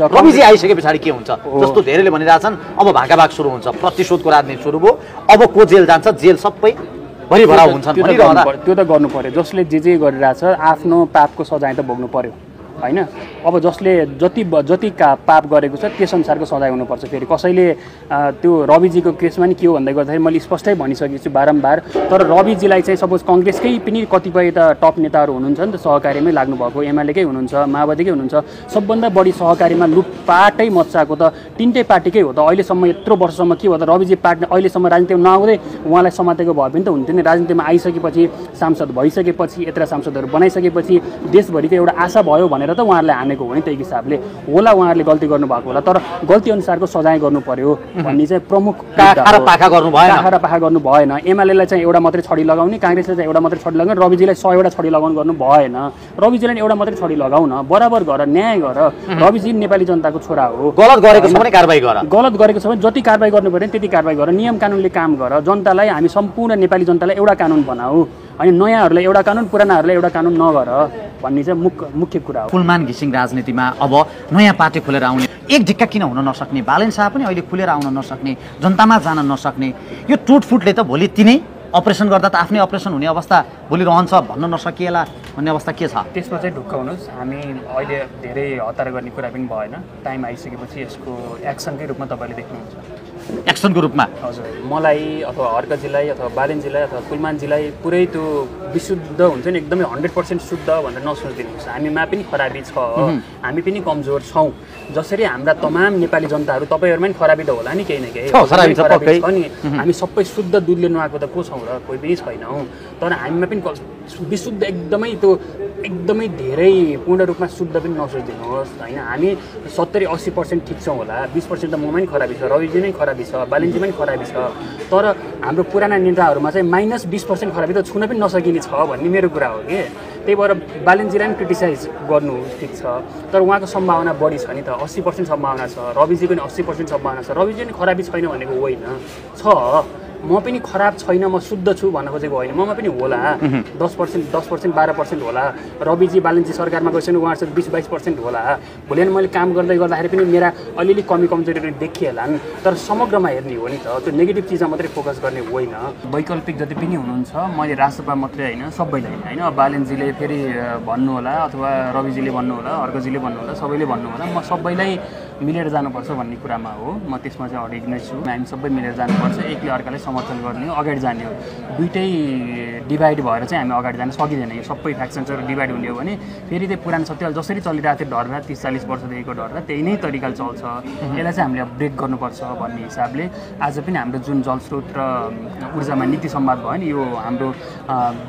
रविजी आइसके पछाडि के हुन्छ जस्तो धेरैले भनिरहेछन् अब भागाभाग सुरु हुन्छ प्रतिशोधको राजनीति सुरु भयो अब को जेल जान्छ जेल सबै भरिभरा हुन्छन् भनिरहँदा त्यो त गर्नु पर्यो जसले जे गरिरहेछ आफ्नो पापको सजाय त भोग्नु पर्यो हैन अब जसले जति पाप गरेको छ त्यस अनुसारको सजाय हुनुपर्छ फेरि कसैले त्यो रविजीको केसमा नि के हो भन्दै गर्दाखेरि मैले स्पष्टै भनिसकेको छु बारम्बार तर रविजीलाई चाहिँ सपोज कङ्ग्रेसकै पनि कतिपय त टप नेताहरू हुनुहुन्छ नि त सहकारीमै लाग्नु भएको एमएलएकै हुनुहुन्छ माओवादीकै हुनुहुन्छ सबभन्दा बढी सहकारीमा लुटपाटै मच्चाएको त तिनटै पार्टीकै हो त अहिलेसम्म यत्रो वर्षसम्म के हो त रविजी पार्टी अहिलेसम्म राजनीतिमा नआउँदै उहाँलाई समातेको भए पनि त हुन्थ्यो नि राजनीतिमा आइसकेपछि सांसद भइसकेपछि यत्र सांसदहरू बनाइसकेपछि देशभरिको एउटा आशा भयो भनेर त उहाँहरूले हानेको हो नि त्यही हिसाबले होला उहाँहरूले गल्ती गर्नुभएको होला तर गल्ती अनुसारको सजाय गर्नु पर्यो भन्ने चाहिँ प्रमुख काखा र पाखा गर्नु भएन एमएलएलाई चाहिँ एउटा मात्रै छडी लगाउने काङ्ग्रेसले चाहिँ एउटा मात्रै छडी लगाउने रविजीलाई 100 वटा छडी लगाउनु गर्नु भएन रविजीलाई एउटा मात्रै छडी लगाउन बराबर गर न्याय गर रविजी नेपाली जनताको छोरा हो गलत गरेको छ भने कारबाही गर गलत गरेको छ भने जति कारबाही गर्नु पर्यो त्यति कारबाही गर नियम कानुनले काम गर जनतालाई हामी सम्पूर्ण नेपाली जनतालाई एउटा कानुन बनाऊ अनि नयाँहरूलाई एउटा कानुन पुरानाहरूलाई एउटा कानुन नगर भन्ने चाहिँ मुख्य कुरा हो फुलमान घिसिङ राजनीतिमा अब नयाँ पार्टी खोलेर आउने एक ढिक्का किन हुन नसक्ने बालेन शाह पनि अहिले खुलेर आउन नसक्ने जनतामा जान नसक्ने यो टुटफुटले त भोलि तिनै अपरेसन गर्दा त आफ्नै अपरेसन हुने अवस्था भोलि रहन्छ भन्न नसकिएला भन्ने अवस्था के छ त्यसमा चाहिँ ढुक्क हुनुहोस् हामी अहिले धेरै हतार गर्ने कुरा पनि भएन टाइम आइसकेपछि यसको एक्सनकै रूपमा तपाईँले देख्नुहुन्छ एक्सनको रूपमा हजुर मलाई अथवा हर्कजीलाई अथवा बालेनजीलाई अथवा कुलमानजीलाई पुरै त्यो विशुद्ध हुन्छ नि एकदमै 100% शुद्ध भनेर नसोचिदिनुहोस् हामीमा पनि खराबी छ हामी पनि कमजोर छौँ जसरी हाम्रा तमाम नेपाली जनताहरू तपाईँहरूमा पनि खराबी त होला नि केही न केही अनि हामी सबै शुद्ध दुधले नुहाएको त को छौँ र कोही पनि छैनौँ तर हामीमा पनि विशुद्ध एकदमै धेरै पूर्ण रूपमा शुद्ध पनि नसोचिदिनुहोस् होइन हामी 70-80% ठिक छौँ होला 20% त ममा पनि खराबी छ रविजी नै खराबी छ बालेनजी पनि खराबी छ तर हाम्रो पुराना नेताहरूमा चाहिँ -20% खराबी त छुन पनि नसकिने छ भन्ने मेरो कुरा हो कि त्यही भएर बालेनजीलाई पनि क्रिटिसाइज गर्नु ठिक छ तर उहाँको सम्भावना बढी छ नि त 80% सम्भावना छ रविजीको पनि 80% सम्भावना छ रविजी पनि खराबी छैन भनेको होइन छ म पनि खराब छैन म शुद्ध छु भन्न खोजेको होइन ममा पनि होला 10%, 12% होला रविजी बालेनजी सरकारमा गएपछि उहाँहरू 20-22% होला भोलि मैले काम गर्दै गर्दाखेरि पनि मेरा अलिअलि कमजोरीहरू देखिएलान् तर समग्रमा हेर्ने हो नि त त्यो नेगेटिभ चिजमा मात्रै फोकस गर्ने होइन वैकल्पिक जति पनि हुनुहुन्छ मैले राजसभा मात्रै होइन सबैलाई होइन बालेनजीले फेरि भन्नु होला अथवा रविजीले भन्नु होला हर्कजीले भन्नु होला सबैले भन्नु होला म सबैलाई मिलेर जानुपर्छ भन्ने कुरामा हो म त्यसमा चाहिँ अडिग नै छु हामी सबै मिलेर जानुपर्छ एकले अर्कालाई समर्थन गर्ने हो अगाडि जाने हो दुइटै डिभाइड भएर चाहिँ हामी अगाडि जान सकिँदैन यो सबै फ्याक्सन्सहरू डिभाइड हुने हो भने फेरि त्यही पुरानो सत्य जसरी चलिरहेको थियो ढर्रा 30-40 वर्षदेखिको ढर्रा त्यही नै तरिकाले चल्छ यसलाई चाहिँ हामीले ब्रेक गर्नुपर्छ भन्ने हिसाबले आज पनि हाम्रो जुन जलस्रोत र ऊर्जामा नीति सम्वाद भयो नि यो हाम्रो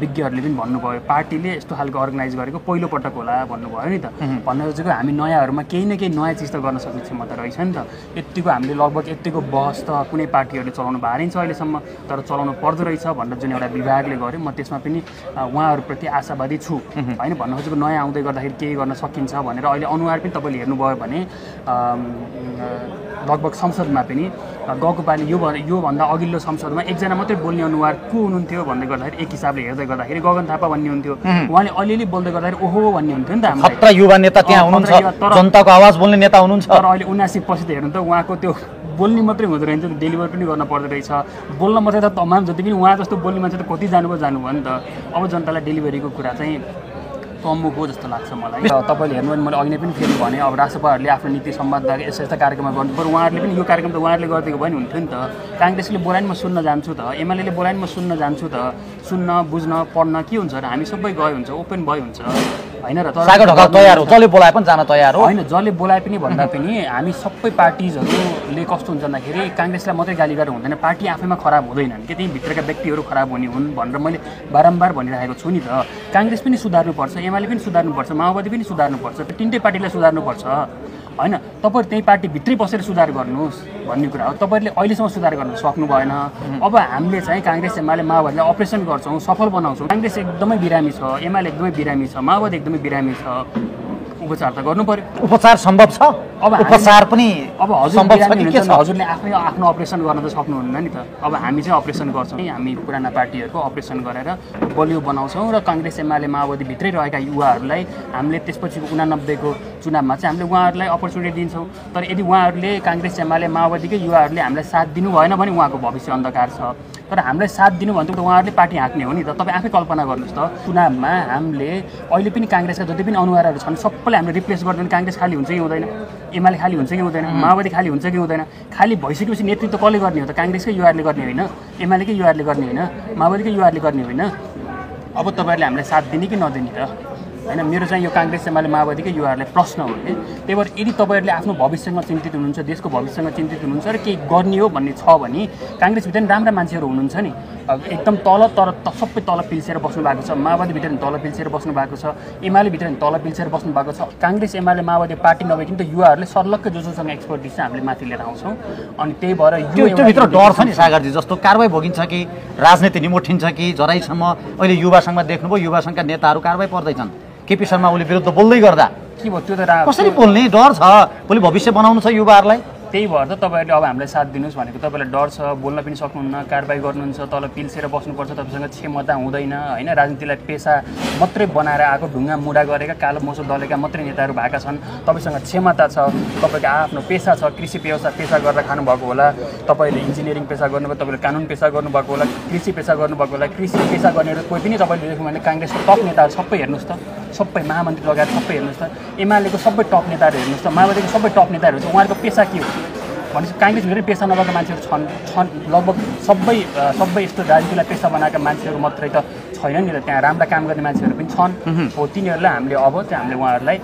विज्ञहरूले पनि भन्नुभयो पार्टीले यस्तो खालको अर्गनाइज गरेको पहिलोपटक होला भन्नुभयो नि त भन्न खोजेको हामी नयाँहरूमा केही न केही नयाँ चिज त गर्न सक्ने क्षमता रहेछ नि त यतिको हामीले लगभग यतिको बहस त कुनै पार्टीहरूले चलाउनु भएको छ अहिलेसम्म तर चलाउनु पर्दो रहेछ भनेर जुन एउटा विभागले गर्यो म त्यसमा पनि उहाँहरूप्रति आशावादी छु होइन भन्न खोजेको नयाँ आउँदै गर्दाखेरि केही गर्न सकिन्छ भनेर अहिले अनुहार पनि तपाईँले हेर्नुभयो भने लगभग संसदमा पनि गएको पालि योभन्दा अघिल्लो संसदमा एकजना मात्रै बोल्ने अनुहार को हुनुहुन्थ्यो भन्दै गर्दाखेरि एक हिसाबले हेर्दै गर्दाखेरि गगन थापा भन्ने हुन्थ्यो उहाँले अलिअलि बोल्दै गर्दाखेरि ओहो भन्ने हुन्थ्यो नि त हाम्रो युवा नेता त्यहाँ हुनुहुन्छ जनताको आवाज बोल्ने नेता हुनुहुन्छ तर अहिले 79% हेर्नु त उहाँको त्यो बोल्ने मात्रै हुँदो रहेछ डेलिभर पनि गर्न पर्दो रहेछ बोल्न मात्रै त तमाम जति पनि उहाँ जस्तो बोल्ने मान्छे त कति जानुभयो नि त अब जनतालाई डेलिभरीको कुरा चाहिँ कम हो जस्तो लाग्छ मलाई तपाईँले हेर्नु भने मैले अघि नै पनि फेरि भने अब राष्ट्रपतिहरूले आफ्नो नीति सम्वाद यस्ता कार्यक्रममा गर्नु पर्यो उहाँहरूले पनि यो कार्यक्रम त उहाँहरूले गरिदिएको भयो नि हुन्थ्यो नि त काङ्ग्रेसले बोलाइन म सुन्न जान्छु त एमएलएले बोलाइन म सुन्न जान्छु त सुन्न बुझ्न पढ्न के हुन्छ र हामी सबै गए हुन्छ ओपन भइ हुन्छ होइन र तयार हो जसले बोलाए पनि जान तयार हो होइन जसले बोलाए पनि भन्दा पनि हामी सबै पार्टिजहरूले कस्तो हुन्छ भन्दाखेरि काङ्ग्रेसलाई मात्रै गाली गरेर हुँदैन पार्टी आफैमा खराब हुँदैनन् कि त्यही भित्रका व्यक्तिहरू खराब हुने हुन् भनेर मैले बारम्बार भनिरहेको छु नि त काङ्ग्रेस पनि सुधार्नुपर्छ एमाले पनि सुधार्नुपर्छ माओवादी पनि सुधार्नुपर्छ तिनटै पार्टीलाई सुधार्नुपर्छ होइन तपाईँहरू त्यही पार्टीभित्रै बसेर सुधार गर्नुहोस् भन्ने कुरा हो तपाईँहरूले अहिलेसम्म सुधार गर्न सक्नु भएन अब हामीले चाहिँ काङ्ग्रेस एमाले माओवादीलाई अपरेसन गर्छौँ सफल बनाउँछौँ काङ्ग्रेस एकदमै बिरामी छ एमाले एकदमै बिरामी छ माओवादी एकदमै बिरामी छ उपचार त गर्नु पर्यो। उपचार सम्भव छ? अब उपचार पनि अब हजुर सम्भव छ कि के छ? हजुरले आफै आफ्नो अपरेसन गर्न त सक्नुहुन्न नि त। अब हामी चाहिँ अपरेसन गर्छौँ, हामी पुराना पार्टीहरूको अपरेसन गरेर बलियो बनाउँछौँ र काङ्ग्रेस एमाले माओवादी भित्रै रहेका युवाहरूलाई हामीले त्यसपछि 89को चुनावमा चाहिँ हामीले उहाँहरूलाई अपर्च्युनिटी दिन्छौँ। तर यदि उहाँहरूले काङ्ग्रेस एमाले माओवादीकै युवाहरूले हामीलाई साथ दिनु भएन भने उहाँको भविष्य अन्धकार छ। तर हामीलाई साथ दिनु भने त उहाँहरूले पार्टी हाँक्ने हो नि त। तपाईँ आफै कल्पना गर्नुहोस् त, चुनावमा हामीले अहिले पनि काङ्ग्रेसका जति पनि अनुहारहरू छन् सबैले हामीले रिप्लेस गर्दैन, काङ्ग्रेस खाली हुन्छ कि हुँदैन, एमाले खाली हुन्छ कि हुँदैन, माओवादी खाली हुन्छ कि हुँदैन? खाली भइसकेपछि नेतृत्व कसले गर्ने हो त? काङ्ग्रेसकै युवाहरूले गर्ने होइन, एमालेकै युवाहरूले गर्ने होइन, माओवादीकै युवाहरूले गर्ने होइन। अब तपाईँहरूले हामीलाई साथ दिने कि नदिने त होइन? मेरो चाहिँ यो काङ्ग्रेस एमाले माओवादीकै युवाहरूलाई प्रश्न हो कि। त्यही भएर यदि तपाईँहरूले आफ्नो भविष्यसँग चिन्तित हुनुहुन्छ, देशको भविष्यसँग चिन्तित हुनुहुन्छ र केही गर्ने हो भन्ने छ भने काङ्ग्रेसभित्र नि राम्रा मान्छेहरू हुनुहुन्छ नि, एकदम तल तर सबै तल पिल्सेर बस्नु भएको छ। माओवादीभित्र नि तल पिल्सेर बस्नु भएको छ, एमालेभित्र नि तल पिल्सेर बस्नु भएको छ। काङ्ग्रेस एमाले माओवादी पार्टी नभइकन त युवाहरूले सर्लक्कै जोसँग एक्सपर्टिज चाहिँ हामीले माथि लिएर आउँछौँ। अनि त्यही भएर त्यो भित्र डर छ नि सागरजी, जस्तो कारबाही भोगिन्छ कि राजनीति निमोठिन्छ कि जराइसम्म अहिले युवा सङ्घमा देख्नुभयो युवा सङ्घका नेताहरू कारबाही पर्दैछन् केपी शर्मा ओली विरुद्ध बोल्दै गर्दा। के भयो त्यो त कसरी बोल्ने? डर छ, भोलि भविष्य बनाउनु छ युवाहरूलाई। त्यही भएर त तपाईँहरूले अब हामीलाई साथ दिनुहोस् भनेको। तपाईँलाई डर छ, बोल्न पनि सक्नुहुन्न, कारबाही गर्नुहुन्छ, तल पिल्सेर बस्नुपर्छ, तपाईँसँग क्षमता हुँदैन होइन। राजनीतिलाई पेसा मात्रै बनाएर आएको, ढुङ्गा मुढा गरेका, कालो मोसो दलेका मात्रै नेताहरू भएका छन्। तपाईँसँग क्षमता छ, तपाईँको आफ्नो पेसा छ, कृषि व्यवसाय पेसा गरेर खानुभएको होला, तपाईँले इन्जिनियरिङ पेसा गर्नुभयो, तपाईँले कानुन पेसा गर्नुभएको होला, कृषि पेसा गर्नुभएको होला। कृषि पेसा गर्नेहरू कोही पनि तपाईँले देख्नु भने काङ्ग्रेसको टप नेताहरू सबै हेर्नुहोस् त, सबै महामन्त्री लगायत सबै हेर्नुहोस् त, एमालेको सबै टप नेताहरू हेर्नुहोस् त, माओवादीको सबै टप नेताहरू छ। उहाँहरूको पेसा के हो भनेपछि काङ्ग्रेसभित्रै पेसा नभएका मान्छेहरू छन् लगभग सबै यस्तो राजनीतिलाई पेसा बनाएका मान्छेहरू मात्रै त छैन नि त, त्यहाँ राम्रा काम गर्ने मान्छेहरू पनि छन्। हो तिनीहरूलाई हामीले अब चाहिँ हामीले उहाँहरूलाई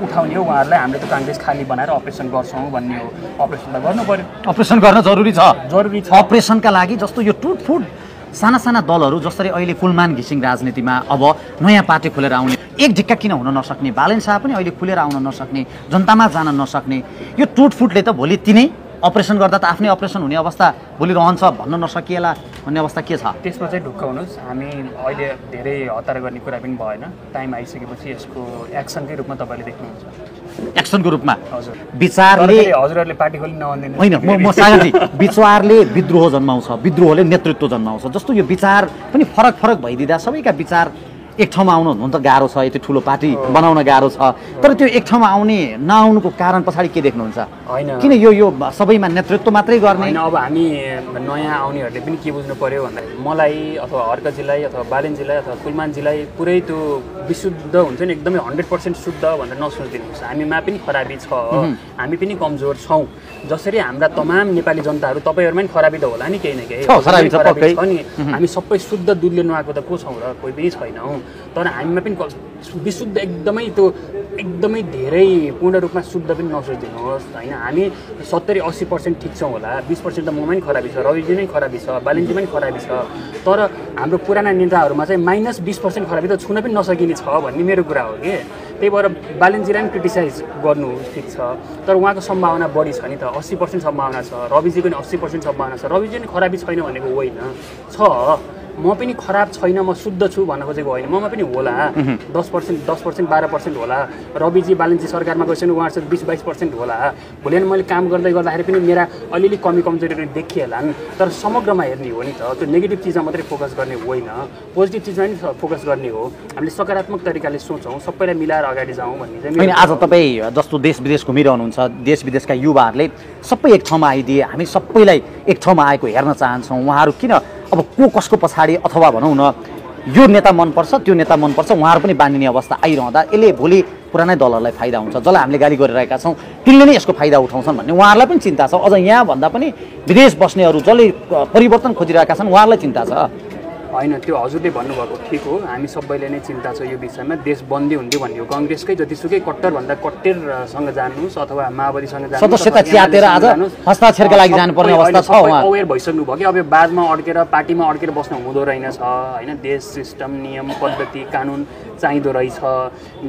उठाउने हो, उहाँहरूलाई हामीले त काङ्ग्रेस खाली बनाएर अपरेसन गर्छौँ भन्ने हो। अपरेसन त गर्नु पर्यो, अपरेसन गर्न जरुरी छ। अपरेसनका लागि जस्तो यो टुटफुट साना साना दलहरू जसरी अहिले पुलमान घिसिङ राजनीतिमा अब नयाँ पार्टी खोलेर आउने, एक ढिक्का किन हुन नसक्ने, बालेन शाह पनि अहिले खुलेर आउन नसक्ने, जनतामा जान नसक्ने, यो टुटफुटले त भोलि तिनै अपरेसन गर्दा त आफ्नै अपरेसन हुने अवस्था भोलि रहन्छ भन्न नसकिएला भन्ने अवस्था के छ? त्यसमा चाहिँ ढुक्क हुनुहोस्, हामी अहिले धेरै हतार गर्ने कुरा पनि भएन। टाइम आइसकेपछि यसको एक्सनकै रूपमा तपाईँले देख्नुहुन्छ। एक्सनको रूपमा हजुर, विचारले हजुरहरूले पार्टी खोल्न नभनिदिनु होइन। म सागरजी, विचारले विद्रोह जन्माउँछ, विद्रोहले नेतृत्व जन्माउँछ। जस्तो यो विचार पनि फरक फरक भइदिँदा सबैका विचार एक ठाउँमा आउनु हुन त गाह्रो छ, यति ठुलो पार्टी बनाउन गाह्रो छ। तर त्यो एक ठाउँमा आउने नआउनुको कारण पछाडि के देख्नुहुन्छ? होइन किन यो सबैमा नेतृत्व मात्रै गर्ने? होइन, अब हामी नयाँ आउनेहरूले पनि के बुझ्नु पर्यो भन्दा मलाई अथवा अर्का जिल्लै अथवा बालेन जिल्लै अथवा कुलमान जिल्लै पुरै त्यो विशुद्ध हुन्छ नि, एकदमै 100% शुद्ध भनेर नसोचिदिनुहोस्। हामीमा पनि खराबी छ, हामी पनि कमजोर छौँ। जसरी हाम्रा तमाम नेपाली जनताहरू तपाईँहरूमा पनि खराबी त होला नि, केही न केही खराबी छ नि। हामी सबै शुद्ध दुधले नुहाएको त को छौँ र? कोही पनि छैनौँ। तर हामीमा पनि विशुद्ध एकदमै धेरै पूर्ण रूपमा शुद्ध पनि नसोचिदिनुहोस् होइन। हामी 70-80% ठिक छौँ होला, 20% त ममा पनि खराबी छ, रविजी नै खराबी छ, बालिन्जी पनि खराबी छ। तर हाम्रो पुराना नेताहरूमा चाहिँ -20% खराबी त छुन पनि नसकिने छ भन्ने मेरो कुरा हो कि। त्यही भएर बालिन्जीलाई पनि क्रिटिसाइज गर्नु ठिक छ, तर उहाँको सम्भावना बढी छ नि त, 80% सम्भावना छ। रविजीको पनि 80% सम्भावना छ। रविजी पनि खराबी छैन भनेको होइन, छ। म पनि खराब छैन, म शुद्ध छु भन्न खोजेको होइन। ममा पनि होला 10%, 12% होला। रविजी बालिन्जी सरकारमा गएपछि उहाँहरू 20-22% होला। भोलि मैले काम गर्दै गर्दाखेरि पनि मेरा अलिअलि कमजोरीहरू देखिएलान्। तर समग्रमा हेर्ने हो नि त, त्यो नेगेटिभ चिजमा मात्रै फोकस गर्ने होइन, पोजिटिभ चिजमा पनि फोकस गर्ने हो। हामीले सकारात्मक तरिकाले सोचौँ, सबैलाई मिलाएर अगाडि जाउँ भन्ने चाहिँ। आज तपाईँ जस्तो देश विदेश घुमिरहनुहुन्छ, देश विदेशका युवाहरूले सबै एक ठाउँमा आइदिए, हामी सबैलाई एक ठाउँमा आएको हेर्न चाहन्छौँ। उहाँहरू किन अब को कसको पछाडि अथवा भनौँ न यो नेता मनपर्छ त्यो नेता मनपर्छ उहाँहरू पनि बाँधिने अवस्था आइरहँदा यसले भोलि पुरानै दलहरूलाई फाइदा हुन्छ, जसलाई हामीले गाली गरिरहेका छौँ तिनले नै यसको फाइदा उठाउँछन् भन्ने उहाँहरूलाई पनि चिन्ता छ। अझ यहाँ भन्दा पनि विदेश बस्नेहरू जसले परिवर्तन खोजिरहेका छन् उहाँहरूलाई चिन्ता छ। होइन, त्यो हजुरले भन्नुभएको ठिक हो, हामी सबैले नै चिन्ता छ यो विषयमा। देश बन्दी हुन्थ्यो भन्ने हो, कङ्ग्रेसकै जतिसुकै कट्टरभन्दा कट्टरसँग जानुहोस् अथवा माओवादीसँग जानुहोस्, सदस्यता च्यातेर आज हस्ताक्षरका लागि जानुपर्ने अवस्था छ। उहाँ अवेर भइसक्नु भयो कि अब बादमा अड्केर पार्टीमा अड्केर बस्नु हुँदो रहेनछ होइन। देश सिस्टम, नियम, पद्धति, कानुन चाहिँदो रहेछ।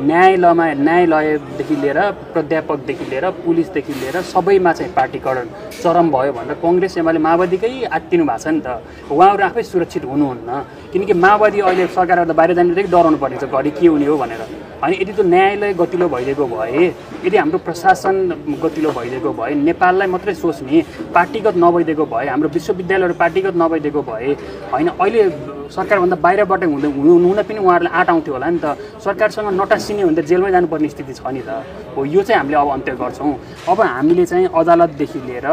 न्यायालयदेखि लिएर प्राध्यापकदेखि लिएर पुलिसदेखि लिएर सबैमा चाहिँ पार्टीकरण चरम भयो भनेर कङ्ग्रेस एमाले माओवादीकै आत्तिनु भएको छ नि त। उहाँहरू आफै सुरक्षित हुनुहुन्न, किनकि माओवादी अहिले सरकारबाट बाहिर जानेदेखि डराउनु पर्ने छ घरि के हुने हो भनेर। होइन यदि त्यो न्यायालय गतिलो भइदिएको भए, यदि हाम्रो प्रशासन गतिलो भइदिएको भए, नेपाललाई मात्रै सोच्ने पार्टीगत नभइदिएको भए, हाम्रो विश्वविद्यालयहरू पार्टीगत नभइदिएको भए, होइन अहिले सरकारभन्दा बाहिरबाट हुन पनि उहाँहरूलाई आँट आउँथ्यो होला नि त। सरकारसँग नटासिने भने त जेलमै जानुपर्ने स्थिति छ नि त। हो यो चाहिँ हामीले अब अन्त्य गर्छौँ। अब हामीले चाहिँ अदालतदेखि लिएर,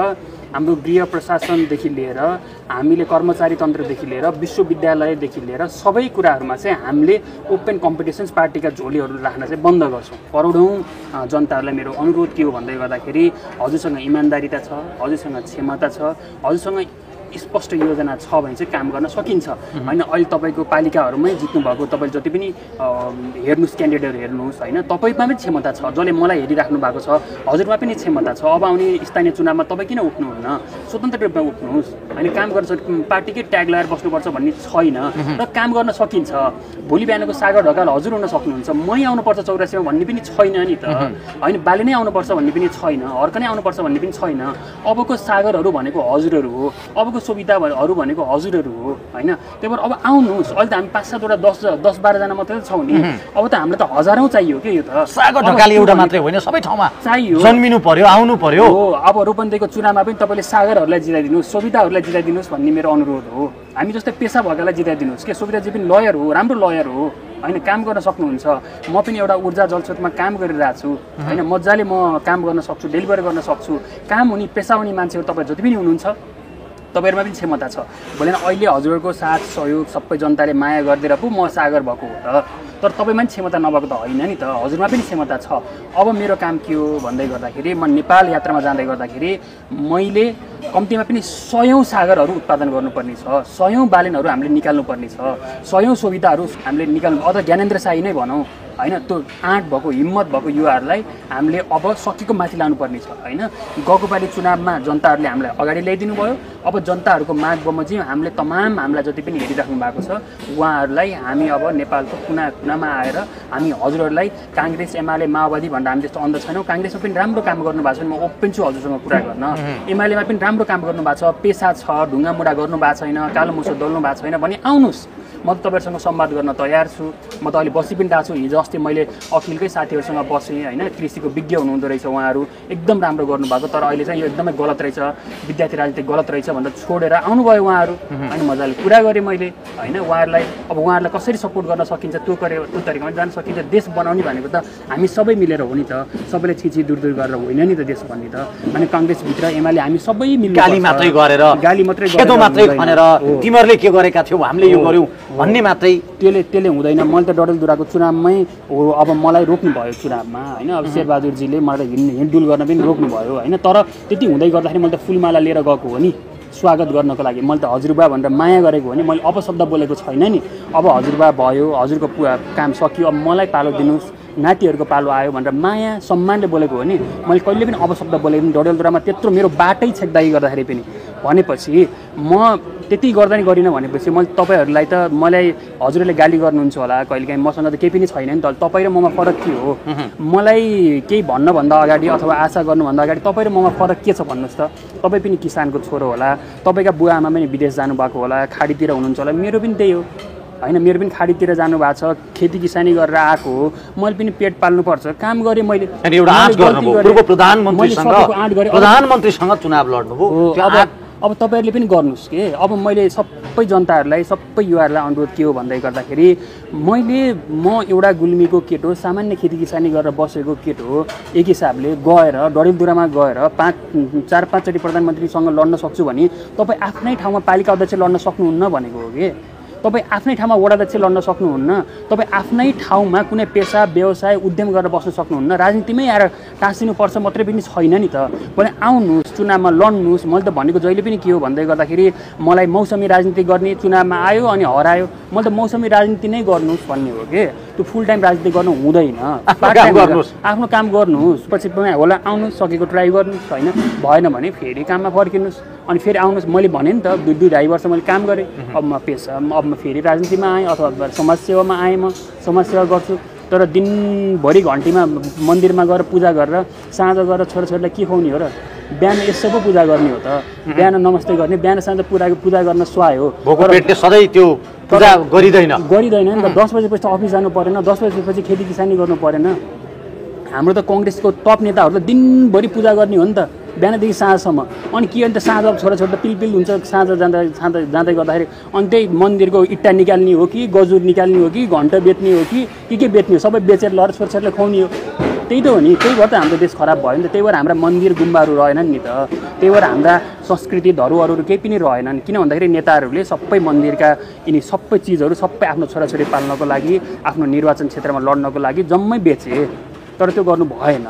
हाम्रो गृह प्रशासनदेखि लिएर, हामीले कर्मचारी तन्त्रदेखि लिएर, विश्वविद्यालयदेखि लिएर सबै कुराहरूमा चाहिँ हामीले ओपन कम्पिटिसन्स पार्टीका झोलीहरू राख्न चाहिँ बन्द गर्छौँ। करोडौँ जनताहरूलाई मेरो अनुरोध के हो भन्दै गर्दाखेरि हजुरसँग इमान्दारिता छ, हजुरसँग क्षमता छ, हजुरसँग स्पष्ट योजना छ भने चाहिँ काम गर्न सकिन्छ। होइन अहिले तपाईँको पालिकाहरूमै जित्नुभएको तपाईँले जति पनि हेर्नुहोस्, क्यान्डिडेटहरू हेर्नुहोस्, होइन तपाईँमा पनि क्षमता छ, जसले मलाई हेरिराख्नु भएको छ, हजुरमा पनि क्षमता छ। अब आउने स्थानीय चुनावमा तपाईँ किन उठ्नुहुन्न? स्वतन्त्र रूपमा उठ्नुहोस्। होइन काम गर्न पार्टीकै ट्याग लगाएर बस्नुपर्छ भन्ने छैन र काम गर्न सकिन्छ। भोलि बिहानको सागर ढकाल हजुर हुन सक्नुहुन्छ, मै आउनुपर्छ 84मा भन्ने पनि छैन नि त। होइन बाले नै आउनुपर्छ भन्ने पनि छैन, हर्क नै आउनुपर्छ भन्ने पनि छैन। अबको सागरहरू भनेको हजुरहरू हो, अबको सुविधाहरू भनेको हजुरहरू हो। होइन त्यही भएर अब आउनुहोस्। अहिले त हामी 5-7वटा 10-12जना मात्रै छौँ नि। अब त हामीलाई त हजारौँ चाहियो के यो त। सागर ढकाली एउटा मात्रै होइन, सबै ठाउँमा चाहियो, जन्मिनु पर्यो, आउनु पर्यो। हो अब रूपन्देहीको चुनावमा पनि तपाईँले सागरहरूलाई जिताइदिनुहोस्, सुविधाहरूलाई जिताइदिनुहोस् भन्ने मेरो अनुरोध हो। हामी जस्तै पेसा भएकालाई जिताइदिनुहोस् के। सुविधाजी पनि लयर हो, राम्रो लयर हो, होइन काम गर्न सक्नुहुन्छ। म पनि एउटा ऊर्जा जलस्रोतमा काम गरिरहेको छु, होइन मजाले म काम गर्न सक्छु, डेलिभर गर्न सक्छु। काम हुने पेसा हुने मान्छेहरू तपाईँ जति पनि हुनुहुन्छ, तपाईँहरूमा पनि क्षमता छ। भोलि अहिले हजुरहरूको साथ सहयोग सबै जनताले माया गरिदिएर पो म सागर भएको हो त। तर तपाईँमा पनि क्षमता नभएको त होइन नि त, हजुरमा पनि क्षमता छ। अब मेरो काम के हो भन्दै गर्दाखेरि म नेपाल यात्रामा जाँदै गर्दाखेरि मैले कम्तीमा पनि 100औँ सागरहरू उत्पादन गर्नुपर्ने छ, 100औँ बालेनहरू हामीले निकाल्नुपर्ने छ, 100औँ सुविधाहरू हामीले निकाल्नु। अझ ज्ञानेन्द्र शाही नै भनौँ, होइन त्यो आँट भएको हिम्मत भएको युवाहरूलाई हामीले अब सकेको माथि लानुपर्ने छ। होइन गएको पालि चुनावमा जनताहरूले हामीलाई अगाडि ल्याइदिनु भयो। अब जनताहरूको माग बमोजिम हामीले तमाम हामीलाई जति पनि हेरिराख्नु भएको छ उहाँहरूलाई हामी अब नेपालको कुना कुनामा आएर हामी हजुरहरूलाई काङ्ग्रेस, एमाले, माओवादी भनेर हामी त्यस्तो अन्ध छैनौँ। काङ्ग्रेसमा पनि राम्रो काम गर्नुभएको छ, म ओपन छु हजुरसँग कुरा गर्न। एमालेमा पनि राम्रो काम गर्नुभएको छ, पेसा छ, ढुङ्गा मुढा गर्नु भएको छैन, कालो मुसो दल्नु भएको छैन भने आउनुहोस्, म त तपाईँहरूसँग संवाद गर्न तयार छु। म त अहिले बसि पनि रहेको छु। हिजो अस्ति मैले अखिलकै साथीहरूसँग बसेँ, होइन कृषिको विज्ञ हुनुहुँदो रहेछ उहाँहरू, एकदम राम्रो गर्नुभएको। तर अहिले चाहिँ यो एकदमै गलत रहेछ, विद्यार्थी राजनीति गलत रहेछ भनेर छोडेर आउनुभयो उहाँहरू। होइन मजाले कुरा गरेँ मैले, होइन उहाँहरूलाई अब उहाँहरूलाई कसरी सपोर्ट गर्न सकिन्छ त्यो तरिकामा जान सकिन्छ। देश बनाउने भनेको त हामी सबै मिलेर हो नि त, सबैले छिछि दूर दूर गरेर होइन नि त देश बन्ने त। अनि काङ्ग्रेसभित्र एमाले हामी सबै मिलेर गाली मात्रै गरेर, गाली मात्रै खेदो मात्रै खनेर तिमीहरूले के गरेका थियौ हामीले यो गर्यौँ भन्ने मात्रै त्यसले हुँदैन। मैले त डडेलधुराको चुनावमै हो, अब मलाई रोक्नु भयो चुनावमा, होइन अब शेरबहादुरजीले मलाई हिँडडुल गर्न पनि रोक्नु भयो, होइन तर त्यति हुँदै गर्दाखेरि मैले त फुलमाला लिएर गएको हो नि स्वागत गर्नको लागि। मैले त हजुरबा भनेर माया गरेको हो नि, मैले अपशब्द बोलेको छैन नि। अब हजुरबा भयो, हजुरको काम सकियो, अब मलाई पालो दिनुहोस्, नातिहरूको पालो आयो भनेर माया सम्मानले बोलेको हो नि। मैले कहिले पनि अपशब्द बोलेको पनि डडेलधुरामा त्यत्रो मेरो बाटै छेक्दाई गर्दाखेरि पनि। भनेपछि म त्यति गर्दा नि गरिनँ भनेपछि मैले तपाईँहरूलाई त मलाई हजुरले गाली गर्नुहुन्छ होला कहिलेकाहीँ, मसँग त केही पनि छैन नि त। तपाईँ र ममा फरक के हो? मलाई केही भन्नुभन्दा अगाडि अथवा आशा गर्नुभन्दा अगाडि तपाईँ र ममा फरक के छ भन्नुहोस् त। तपाईँ पनि किसानको छोरो होला, तपाईँका बुवा आमा पनि विदेश जानुभएको होला, खाडीतिर हुनुहुन्छ होला, मेरो पनि त्यही हो, होइन मेरो पनि खाडीतिर जानुभएको छ, खेती किसानी गरेर आएको हो। मैले पनि पेट पाल्नुपर्छ, काम गरेँ मैले। एउटा आँट गर्नुभयो, पूर्व प्रधानमन्त्रीसँग चुनाव लड्नुभयो। अब तपाईँहरूले पनि गर्नुहोस् के। अब मैले सबै जनताहरूलाई, सबै युवाहरूलाई अनुरोध के हो भन्दै गर्दाखेरि म एउटा गुल्मीको केटो, सामान्य खेती किसानी गरेर बसेको केटो हो। एक हिसाबले गएर डडेलधुरामा गएर 4-5 चोटि प्रधानमन्त्रीसँग लड्न सक्छु भने तपाईँ आफ्नै ठाउँमा पालिका अध्यक्ष लड्न सक्नुहुन्न भनेको हो कि। तपाईँ आफ्नै ठाउँमा वडा अध्यक्ष लड्न सक्नुहुन्न, तपाईँ आफ्नै ठाउँमा कुनै पेसा व्यवसाय उद्यम गरेर बस्न सक्नुहुन्न। राजनीतिमै आएर टाँसिनुपर्छ मात्रै पनि छैन नि त। भने आउनुहोस्, चुनावमा लड्नुहोस्। मैले त भनेको जहिले पनि के हो भन्दै गर्दाखेरि मलाई मौसमी राजनीति गर्ने, चुनावमा आयो अनि हरायो, मैले त मौसमी राजनीति नै गर्नुहोस् भन्ने हो कि। त्यो फुल टाइम राजनीति गर्नु हुँदैन, आफ्नो काम गर्नुहोस्। पछि होला आउनुहोस्, सकेको ट्राई गर्नुहोस्, होइन भएन भने फेरि काममा फर्किनुहोस्, अनि फेरि आउनुहोस्। मैले भने नि त 2-2.5 वर्ष मैले काम गरेँ, अब म पेसा अब म फेरि राजनीतिमा आएँ अथवा समाजसेवामा आएँ, म समाजसेवा गर्छु। तर दिनभरि घन्टीमा मन्दिरमा गएर पूजा गरेर साँझ गएर छोराछोरीलाई के खुवाउने हो र? बिहान यसो पो पूजा गर्ने हो त, बिहान नमस्ते गर्ने, बिहान साँझ पूजा गर्न सुहायो, भोको पेटले सधैँ त्यो पूजा गरिँदैन नि त। 10 बजेपछि अफिस जानु परेन, 10 बजेपछि खेती किसानी गर्नु परेन। हाम्रो त कङ्ग्रेसको टप नेताहरू त दिनभरि पूजा गर्ने हो नि त, बिहानदेखि साँझसम्म। अनि के अन्त साँझ छोरा त पिलपिल हुन्छ, साँझ जाँदै गर्दाखेरि अनि त्यही मन्दिरको इट्टा निकाल्ने हो कि गजुर निकाल्ने हो कि घन्टा बेच्ने हो कि के बेच्ने हो, सबै बेचेर लर छोरछोरीलाई खुवाउने हो। त्यही त हो नि, त्यही भएर त हाम्रो देश खराब भयो नि त। त्यही भएर हाम्रा मन्दिर गुम्बाहरू रहेनन् नि त, त्यही भएर हाम्रा संस्कृति धरोहरहरू केही पनि रहेनन्। किन भन्दाखेरि नेताहरूले सबै मन्दिरका यिनी सबै चिजहरू सबै आफ्नो छोराछोरी पाल्नको लागि, आफ्नो निर्वाचन क्षेत्रमा लड्नको लागि जम्मै बेचे। तर त्यो गर्नु भएन।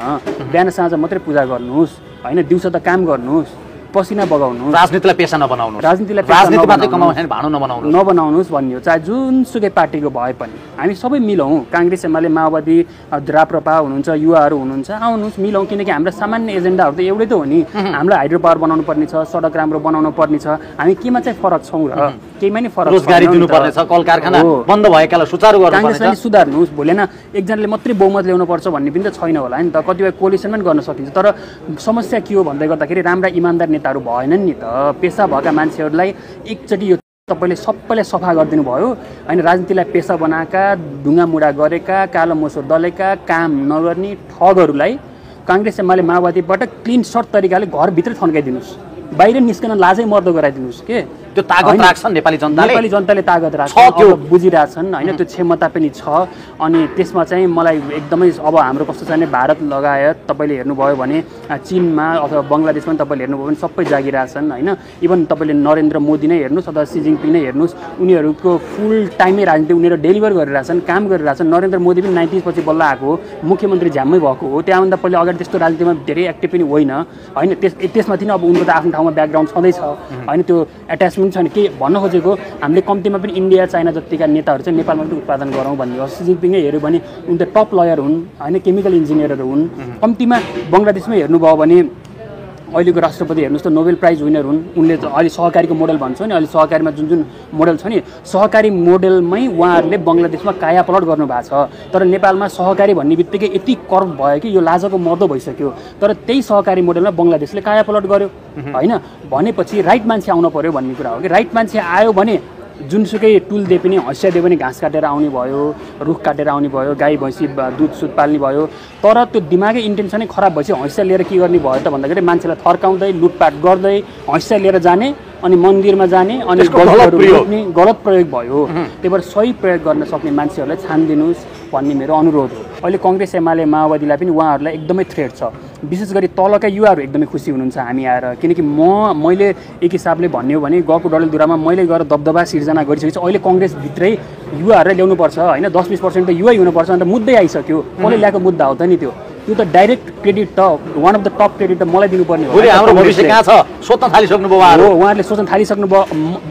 बिहान साँझ मात्रै पूजा गर्नुहोस् होइन, दिउँसो त काम गर्नुहोस्, पसिना बगाउनु, राजनीतिलाई पेसा नबनाउनु, राजनीतिलाई राजनीति मात्रै कमाउनु भाँडो नबनाउनुहोस् भन्ने हो। चाहे जुनसुकै पार्टीको भए पनि हामी सबै मिलौँ। काङ्ग्रेस एमाले माओवादी राप्रपा हुनुहुन्छ, युवाहरू हुनुहुन्छ, आउनुहोस् मिलौँ। किनकि हाम्रो सामान्य एजेन्डाहरू त एउटै त हो नि। हामीलाई हाइड्रो पावर बनाउनु पर्ने छ, सडक राम्रो बनाउनु पर्ने छ। हामी केमा चाहिँ फरक छौँ र? केहीमा नि फरक, रोजगारी दिनुपर्ने छ, कल कारखाना बन्द भएकालाई सुचारू गर्नुपर्छ। काङ्ग्रेसलाई सुधार्नुहोस्, भोलि न एकजनाले मात्रै बहुमत ल्याउनु पर्छ भन्ने पनि त छैन होला नि त। कतिपय कोलिसन पनि गर्न सकिन्छ। तर समस्या के हो भन्दै गर्दाखेरि राम्रा इमान्दार नेताहरू भएनन् नि त। पेसा भएका मान्छेहरूलाई एकचोटि यो तपाईँले सबैलाई सफा गरिदिनु भयो होइन। राजनीतिलाई पेसा बनाएका, ढुङ्गामुढा गरेका, कालो मोसो दलेका, काम नगर्ने ठगहरूलाई काङ्ग्रेस एमाले माओवादीबाट क्लिन सर्ट तरिकाले घरभित्रै थन्काइदिनुहोस्, बाहिर निस्कन लाजै मर्दो गराइदिनुहोस् के। त्यो तागत राख्छन् नेपाली जनताले तागत राख्छन्, बुझिरहेछन् होइन। त्यो क्षमता पनि छ। अनि त्यसमा चाहिँ मलाई एकदमै अब हाम्रो कस्तो छ भने भारत लगायत तपाईँले हेर्नुभयो भने चीनमा अथवा बङ्गलादेशमा पनि तपाईँले हेर्नुभयो भने सबै जागिरहेछन् होइन। इभन तपाईँले नरेन्द्र मोदी नै हेर्नुहोस् अथवा सी जिनपिङ नै हेर्नुहोस्, उनीहरूको फुल टाइमै राजनीति उनीहरू डेलिभर गरिरहेछन्, काम गरिरहेछन्। नरेन्द्र मोदी पनि 90s पछि बल्ल आएको हो, मुख्यमन्त्री झ्याम्मै भएको हो। त्यहाँभन्दा पहिले अगाडि त्यस्तो राजनीतिमा धेरै एक्टिभ पनि होइन होइन। त्यसमाथि नै अब उनको त आफ्नो ठाउँमा ब्याकग्राउन्ड छँदैछ होइन। त्यो एट्याचमेन्ट छ नि। के भन्न खोजेको हामीले कम्तीमा पनि इन्डिया चाइना जतिका नेताहरू चाहिँ नेपालमा पनि उत्पादन गरौँ भन्ने हो। सी जिनपिङै हेऱ्यो भने उनी त टप लयर हुन् होइन, केमिकल इन्जिनियरहरू हुन्। कम्तीमा बङ्गलादेशमै हेर्नुभयो भने अहिलेको राष्ट्रपति हेर्नुहोस् त नोबेल प्राइज विनर हुन्। उनले अहिले सहकारीको मोडल भन्छौँ नि, अहिले सहकारीमा जुन मोडल छ नि, सहकारी मोडलमै उहाँहरूले बङ्गलादेशमा कायापलट गर्नुभएको छ। तर नेपालमा सहकारी भन्ने बित्तिकै यति कर्भ भयो कि यो लाजको मर्दो भइसक्यो। तर त्यही सहकारी मोडलमा बङ्गलादेशले कायापलट गर्यो होइन। भनेपछि राइट मान्छे आउनु पर्यो भन्ने कुरा हो कि। राइट मान्छे आयो भने जुनसुकै टुल दिए पनि हँसिया दिए पनि घाँस काटेर आउने भयो, रुख काटेर आउने भयो, गाई भैँसी दुध सुध पाल्ने भयो। तर त्यो दिमागै इन्टेन्सनै खराब भएपछि हँसिया लिएर के गर्ने भयो त भन्दाखेरि मान्छेलाई थर्काउँदै लुटपाट गर्दै हँसिया लिएर जाने अनि मन्दिरमा जाने अनि गलत प्रयोग भयो। त्यही भएर सही प्रयोग गर्न सक्ने मान्छेहरूलाई छानिदिनुहोस् भन्ने मेरो अनुरोध हो। अहिले कङ्ग्रेस एमाले माओवादीलाई पनि उहाँहरूलाई एकदमै थ्रेट छ। विशेष गरी तलका युवाहरू एकदमै खुसी हुनुहुन्छ हामी आएर। किनकि मैले एक हिसाबले भन्ने हो भने गएको डडेलधुरामा मैले गएर दबदबा सिर्जना गरिसकेपछि अहिले कङ्ग्रेसभित्रै युवाहरूलाई ल्याउनुपर्छ होइन। 10-20% त युवै हुनुपर्छ। अन्त मुद्दै आइसक्यो, कसले ल्याएको मुद्दा हो त नि त्यो त डाइरेक्ट क्रेडिट त one of the top credit त मलाई दिनुपर्ने हो। हाम्रो भविष्य कहाँ छ सोच्न थालिसक्नु भयो उहाँहरूले सोच्न थालिसक्नु भयो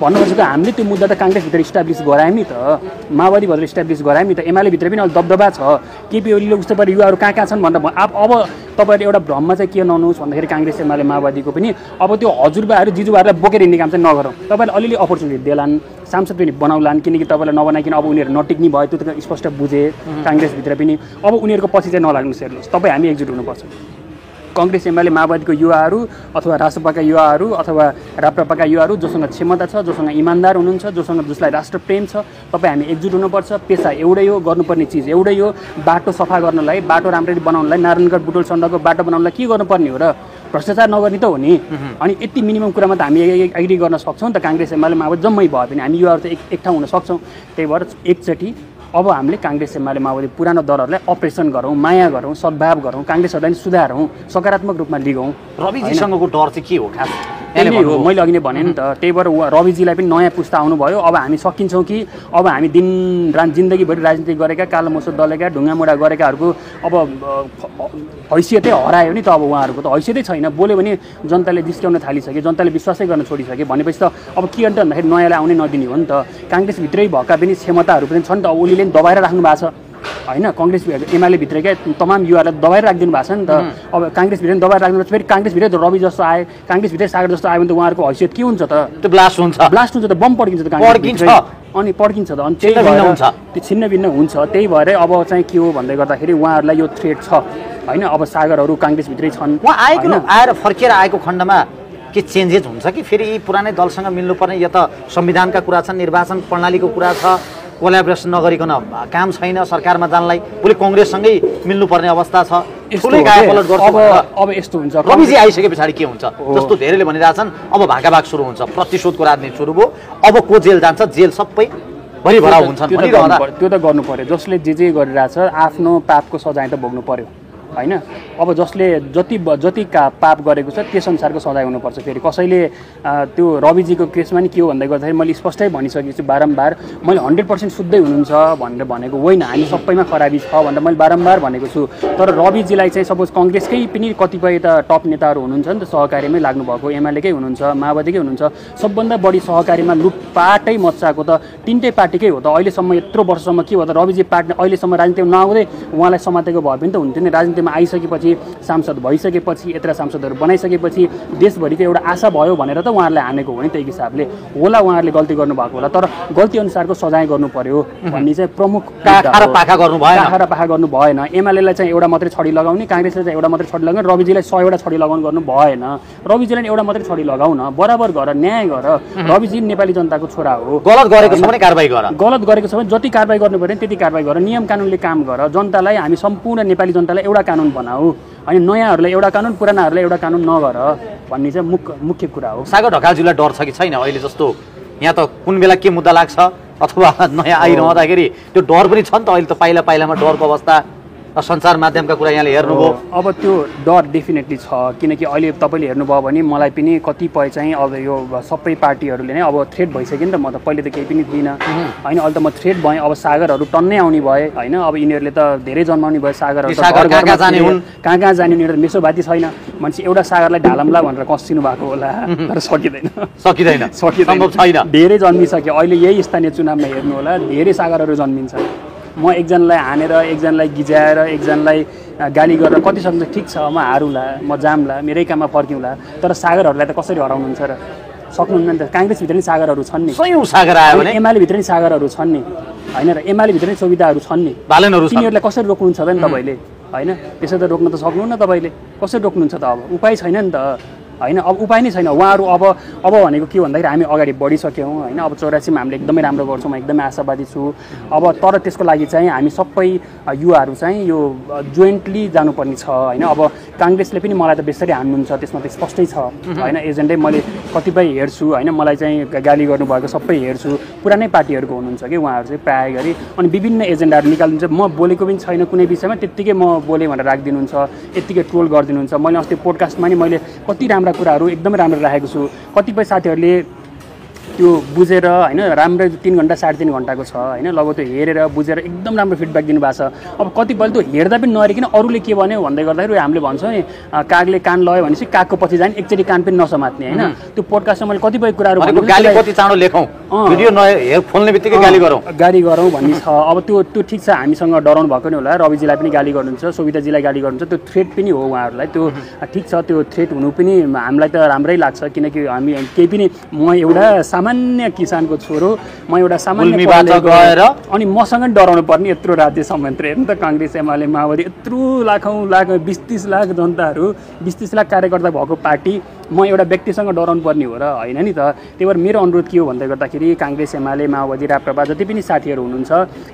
भन्नु खोजेको। हामीले त्यो मुद्दा त काङ्ग्रेसभित्र इस्टाब्लिस गरायौँ नि त, माओवादी भएर इस्टाब्लिस गरायौँ नि त। एमाले भित्र पनि अहिले दबदबा छ। केपी ओलीले उस्तो पारि युवाहरू कहाँ छन् भनेर अब तपाईँहरू एउटा भ्रममा चाहिँ के नहुनुहोस् भन्दाखेरि काङ्ग्रेस एमाले माओवादीको पनि अब त्यो हजुरबाहरू जिजुबाहरूलाई बोकेर हिँड्ने काम चाहिँ नगरौँ। तपाईँले अलिअलि अपर्च्युनिटी देलान्, सांसद पनि बनाउलान्। किनकि तपाईँलाई नबनाइकन अब उनीहरू नटिक्ने भयो, त्यो त स्पष्ट बुझे काङ्ग्रेसभित्र पनि। अब उनीहरूको पछि चाहिँ नलाग्नुहोस्, हेर्नुहोस् तपाईँ हामी एकजुट हुनुपर्छ। काङ्ग्रेस एमाले माओवादीको युवाहरू अथवा राष्ट्रपाका युवाहरू अथवा राप्रपाका युवाहरू जोसँग क्षमता छ, जोसँग इमान्दार हुनुहुन्छ, जसलाई राष्ट्रप्रेम छ, तपाईँ हामी एकजुट हुनुपर्छ। पेसा एउटै हो, गर्नुपर्ने चिज एउटै हो। बाटो सफा गर्नलाई, बाटो राम्ररी बनाउनलाई, नारायणगढ बुटोल सण्डको बाटो बनाउनलाई के गर्नुपर्ने हो र? भ्रष्टाचार नगर्ने त हो नि। अनि यति मिनिमम कुरामा त हामी एग्री गर्न सक्छौँ नि त। काङ्ग्रेस एमाले माओवादी जम्मै भयो भने हामी युवाहरू त एक ठाउँ हुन सक्छौँ। त्यही भएर एकचोटि अब हामीले काङ्ग्रेस एमाले माओवादी पुरानो दलहरूलाई अपरेसन गरौँ, माया गरौँ, सद्भाव गरौँ, काङ्ग्रेसहरूलाई सुधारौँ, सकारात्मक रूपमा लिगौँ। रविजीसँगको डर चाहिँ के हो खास? त्यही हो, मैले अघि नै भने नि त। त्यही भएर रविजीलाई पनि नयाँ पुस्ता आउनुभयो। अब हामी सकिन्छौँ कि अब हामी जिन्दगीभरि राजनीति गरेका, कालो मोसो दलेका, ढुङ्गामुढा गरेकाहरूको अब हैसियतै हरायो नि त। अब उहाँहरूको त हैसियतै छैन। बोल्यो भने जनताले जिस्क्याउन थालिसके, जनताले विश्वासै गर्न छोडिसके भनेपछि त अब के अन्त भन्दाखेरि नयाँलाई आउनै नदिने हो नि त। काङ्ग्रेसभित्रै भएका पनि क्षमताहरू पनि छन् नि त। ओलीले पनि दबाएर राख्नु भएको छ होइन। काङ्ग्रेस एमाले भित्रकै तमाम युवाहरूलाई दबाएर राखिदिनु भएको छ नि त। अब काङ्ग्रेसभित्र पनि दबाएर राख्नु, फेरि काङ्ग्रेसभित्रै रवि जस्तो आए, काङ्ग्रेसभित्रै सागर जस्तो आयो भने त उहाँहरूको हैसियत के हुन्छ त? त्यो ब्लास्ट हुन्छ त, बम पड्किन्छ त, अनि पड्किन्छ त। अनि त्यही भएर त्यो छिन्न भिन्न हुन्छ। त्यही भएर अब चाहिँ के हो भन्दै गर्दाखेरि उहाँहरूलाई यो थ्रेट छ। होइन अब सागरहरू काङ्ग्रेसभित्रै छन् उहाँ आएको आएर फर्किएर आएको खण्डमा के चेन्जेस हुन्छ कि फेरि यी पुरानै दलसँग मिल्नुपर्ने या त संविधानका कुरा छन्, निर्वाचन प्रणालीको कुरा छ, कोलाबोरेसन नगरिकन काम छैन सरकारमा जानलाई, भोलि कङ्ग्रेससँगै मिल्नुपर्ने अवस्था छ, ठुलै गायपलट गर्छ। अब यस्तो हुन्छ, रविजी आइसके पछाडि के हुन्छ जस्तो धेरैले भनिरहेछन्, अब भागाभाग सुरु हुन्छ, प्रतिशोधको राजनीति सुरु भयो, अब को जेल जान्छ, जेल सबै भरिभरा हुन्छन् भनिरहँदा त्यो त गर्नु पर्यो। जसले जे गरिरहेछ आफ्नो पापको सजाय त भोग्नु पर्यो होइन। अब जसले जति पाप गरेको छ त्यस अनुसारको सजाय हुनुपर्छ। फेरि कसैले त्यो रविजीको केसमा नि के हो भन्दै गर्दाखेरि मैले स्पष्टै भनिसकेको छु बारम्बार, मैले 100% शुद्धै हुनुहुन्छ भनेर भनेको होइन, हामी सबैमा खराबी छ भनेर मैले बारम्बार भनेको छु। तर रविजीलाई चाहिँ सपोज कङ्ग्रेसकै पनि कतिपय त टप नेताहरू हुनुहुन्छ नि त, सहकारीमै लाग्नुभएको, एमालेकै हुनुहुन्छ, माओवादीकै हुनुहुन्छ, सबभन्दा बढी सहकारीमा लुटपाटै मच्चाएको त तिनटै पार्टीकै हो त। अहिलेसम्म यत्रो वर्षसम्म के हो त, रविजी पार्टी अहिलेसम्म राजनीतिमा नआउँदै उहाँलाई समातेको भए पनि त हुन्थ्यो नि। राजनीतिमा आइसकेपछि, सांसद भइसकेपछि, यत्र सांसदहरू बनाइसकेपछि देशभरिको एउटा आशा भयो भनेर त उहाँहरूले हानेको हो नि त्यही हिसाबले। होला उहाँहरूले गल्ती गर्नुभएको होला, तर गल्ती अनुसारको सजाय गर्नु पर्यो भन्ने चाहिँ प्रमुख। काखा र पाखा गर्नु भएन। एमालेलाई चाहिँ एउटा मात्रै छडी लगाउने, काङ्ग्रेसलाई चाहिँ एउटा मात्रै छडी लगाउने, रविजीलाई 100 वटा छडी लगाउनु गर्नु भएन। रविजीलाई एउटा मात्रै छडी लगाउन, बराबर गर, न्याय गर। रविजी नेपाली जनताको छोरा हो, गलत गरेको छ भने कारबाही गर, गलत गरेको छ भने जति कारबाही गर्नु पर्यो त्यति कारबाही गर, नियम कानुनले काम गर। जनतालाई, हामी सम्पूर्ण नेपाली जनतालाई एउटा कानुन बनाऊ, अनि नयाँहरूलाई एउटा कानुन, पुरानाहरूलाई एउटा कानुन नगर भन्ने चाहिँ मुख्य कुरा हो। सागर ढकालजीलाई डर छ कि छैन अहिले जस्तो? यहाँ त कुन बेला के मुद्दा लाग्छ अथवा नयाँ आइरहँदाखेरि त्यो डर पनि छ नि त। अहिले त पाइला पाइलामा डरको अवस्था, सञ्चार माध्यमका कुरा यहाँले हेर्नुभयो। अब त्यो डर डेफिनेटली छ, किनकि अहिले तपाईँले हेर्नुभयो भने मलाई पनि कतिपय चाहिँ अब यो सबै पार्टीहरूले नै अब थ्रेट भइसक्यो नि त। म त पहिले त केही पनि थिइनँ होइन, अहिले त म थ्रेट भएँ। अब सागरहरू टन्नै आउने भए होइन, अब यिनीहरूले त धेरै जन्माउने भयो। सागरहरू कहाँ कहाँ जाने, यिनीहरू मेसोभाती छैन। मान्छे एउटा सागरलाई ढालमला भनेर कसिनु भएको होला, तर सकिँदैन। धेरै जन्मिसक्यो। अहिले यही स्थानीय चुनावमा हेर्नु होला, धेरै सागरहरू जन्मिन्छ। म एकजनालाई हानेर, एकजनालाई गिजाएर, एकजनालाई गाली गरेर कति सक्छ ठिक छ, म हारुला, म जाम्ला, मेरै काममा फर्किउँला, तर सागरहरूलाई त कसरी हराउनुहुन्छ र? सक्नुहुन्न नि त। काङ्ग्रेसभित्र नि सागरहरू छन् नि, सागर आयो भने एमालेभित्र नि सागरहरू छन् नि होइन र, एमालेभित्र नि सुविधाहरू छन् नि, तिनीहरूलाई कसरी रोक्नुहुन्छ त नि तपाईँले होइन? त्यसो त रोक्न त सक्नुहुन्न तपाईँले, कसरी रोक्नुहुन्छ त? अब उपाय छैन नि त होइन, अब उपाय नै छैन। उहाँहरू अब भनेको के भन्दाखेरि हामी अगाडि बढिसक्यौँ होइन। अब 84मा हामीले एकदमै राम्रो गर्छौँ, म एकदमै आशावादी छु। अब तर त्यसको लागि चाहिँ हामी सबै युवाहरू चाहिँ यो जोइन्टली जानुपर्ने छ होइन। अब काङ्ग्रेसले पनि मलाई त बेसरी हान्नुहुन्छ, त्यसमा त स्पष्टै छ होइन। एजेन्डै मैले कतिपय हेर्छु होइन, मलाई चाहिँ गाली गर्नुभएको सबै हेर्छु, पुरानै पार्टीहरूको हुनुहुन्छ कि उहाँहरू चाहिँ प्रायः गरी, अनि विभिन्न एजेन्डाहरू निकाल्नुहुन्छ। म बोलेको पनि छैन कुनै विषयमा, त्यत्तिकै म बोलेँ भनेर राखिदिनुहुन्छ, यत्तिकै ट्रोल गरिदिनुहुन्छ। मैले अस्ति पोडकास्टमा नि मैले कति राम्रा कुराहरू एकदमै राम्रो राखेको छु। कतिपय साथीहरूले त्यो बुझेर होइन, राम्रै 3 घन्टा 3.5 घन्टाको छ होइन, लगभग त्यो हेरेर बुझेर एकदम राम्रो फिडब्याक दिनुभएको छ। अब कतिपय त्यो हेर्दा पनि नहेरिकन अरूले के भन्यो भन्दै गर्दाखेरि हामीले भन्छौँ नि, कागले कान लयो भनेपछि कागको पछि जाने, एकचोटि कान पनि नसमात्ने होइन। त्यो पोडकास्टमा मैले कतिपय कुराहरू गाली कति चाँडो लेखौँ, भिडियो खोल्ने बित्तिकै गाली गरौँ भन्ने छ। अब त्यो ठिक छ, हामीसँग डराउनु भएको नि होला, रविजीलाई पनि गाली गर्नुहुन्छ, सोभिताजीलाई गाली गर्नुहुन्छ, त्यो थ्रेट पनि हो उहाँहरूलाई। त्यो ठिक छ, त्यो थ्रेट हुनु पनि हामीलाई त राम्रै लाग्छ, किनकि हामी केही पनि, म एउटा सामान्य किसानको छोरो, म एउटा सामान्य गएर अनि मसँग डराउनु पर्ने यत्रो राज्य संयन्त्र हेर्नु त, काङ्ग्रेस एमाले माओवादी यत्रो लाखौँ 20-30 लाख जनताहरू, 20-30 लाख कार्यकर्ता भएको पार्टी, म एउटा व्यक्तिसँग डराउनु पर्ने हो र होइन नि त। त्यही भएर मेरो अनुरोध के हो भन्दै गर्दाखेरि काङ्ग्रेस एमाले माओवादी राप्रपा जति पनि साथीहरू हुनुहुन्छ,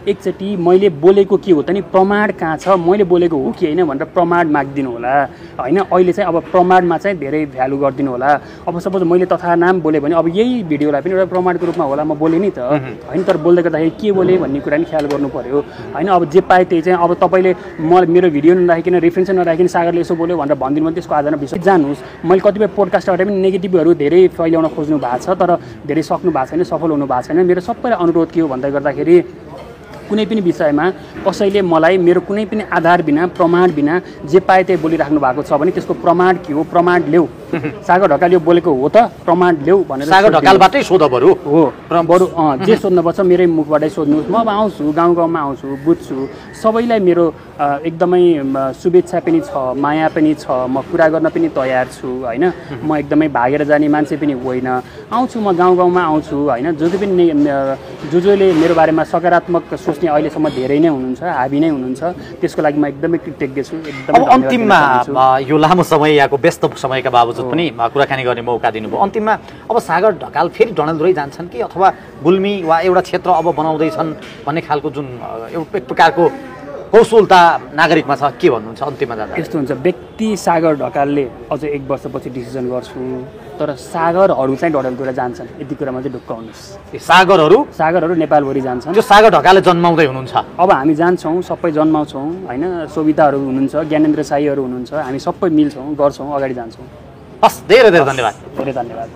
एकचोटि मैले बोलेको के हो त नि, प्रमाण कहाँ छ, मैले बोलेको हो कि होइन भनेर प्रमाण मागिदिनु होला होइन। अहिले चाहिँ अब प्रमाणमा चाहिँ धेरै भ्यालु गरिदिनु होला। अब सपोज मैले तथा नाम बोलेँ भने अब यही भिडियोलाई पनि एउटा प्रमाणको रूपमा होला, म बोलेँ नि त होइन, तर बोल्दै गर्दाखेरि के बोलेँ भन्ने कुरा नि ख्याल गर्नु पऱ्यो होइन। अब जे पाएँ त्यही चाहिँ, अब तपाईँले मेरो भिडियो नराखिकन, रेफरेन्स नराखिकन सागरले यसो बोल्यो भनेर भनिदिनु भने त्यसको आधारमा विश्वास जानुहोस्। मैले कतिपय पोडकास्टबाट पनि नेगेटिभहरू धेरै फैलाउन खोज्नु भएको छ, तर धेरै सक्नु भएको छैन, सफल हुनु भएको छैन। मेरो सबैलाई अनुरोध के हो भन्दै गर्दाखेरि कुनै पनि विषयमा कसैले मलाई मेरो कुनै पनि आधार बिना, प्रमाण बिना जे पाए त्यही बोलिराख्नु भएको छ भने त्यसको प्रमाण के हो, प्रमाण ल्याऊ। सागर ढकाल यो बोलेको हो त प्रमाण ल्याऊ भनेर सागर ढकालबाटै सोध बरु हो बरु जे सोध्नुपर्छ मेरै मुखबाटै सोध्नुहोस्। म अब आउँछु गाउँ गाउँमा आउँछु बुझ्छु सबैलाई मेरो एकदमै शुभेच्छा पनि छ माया पनि छ म कुरा गर्न पनि तयार छु होइन। म एकदमै भागेर जाने मान्छे पनि होइन आउँछु म गाउँ गाउँमा आउँछु होइन। जो जोले मेरो बारेमा सकारात्मक सोच्ने अहिलेसम्म धेरै नै हुनुहुन्छ हाबी नै हुनुहुन्छ त्यसको लागि म एकदमै कृतज्ञ छु एकदमै। अब अन्तिममा यो लामो समय यहाँको व्यस्त समयका बावजुद पनि कुराकानी गर्ने मौका दिनुभयो। अन्तिममा अब सागर ढकाल फेरि डडेलधुरै जान्छन् कि अथवा गुल्मी वा एउटा क्षेत्र अब बनाउँदैछन् भन्ने खालको जुन एक प्रकारको कौशलता नागरिकमा छ के भन्नुहुन्छ अन्तिममा जाँदा? यस्तो हुन्छ व्यक्ति सागर ढकालले अझ 1 वर्षपछि डिसिजन गर्छु तर सागरहरू चाहिँ डडेलधुरा जान्छन् यति कुरामा चाहिँ ढुक्क हुनुहोस्। सागरहरू नेपालभरि जान्छन्। त्यो सागर ढकालले जन्माउँदै हुनुहुन्छ। अब हामी जान्छौँ सबै जन्माउँछौँ होइन। सोभिताहरू हुनुहुन्छ ज्ञानेन्द्र साईहरू हुनुहुन्छ हामी सबै मिल्छौँ गर्छौँ अगाडि जान्छौँ। हस् धेरै धेरै धन्यवाद। धेरै धन्यवाद।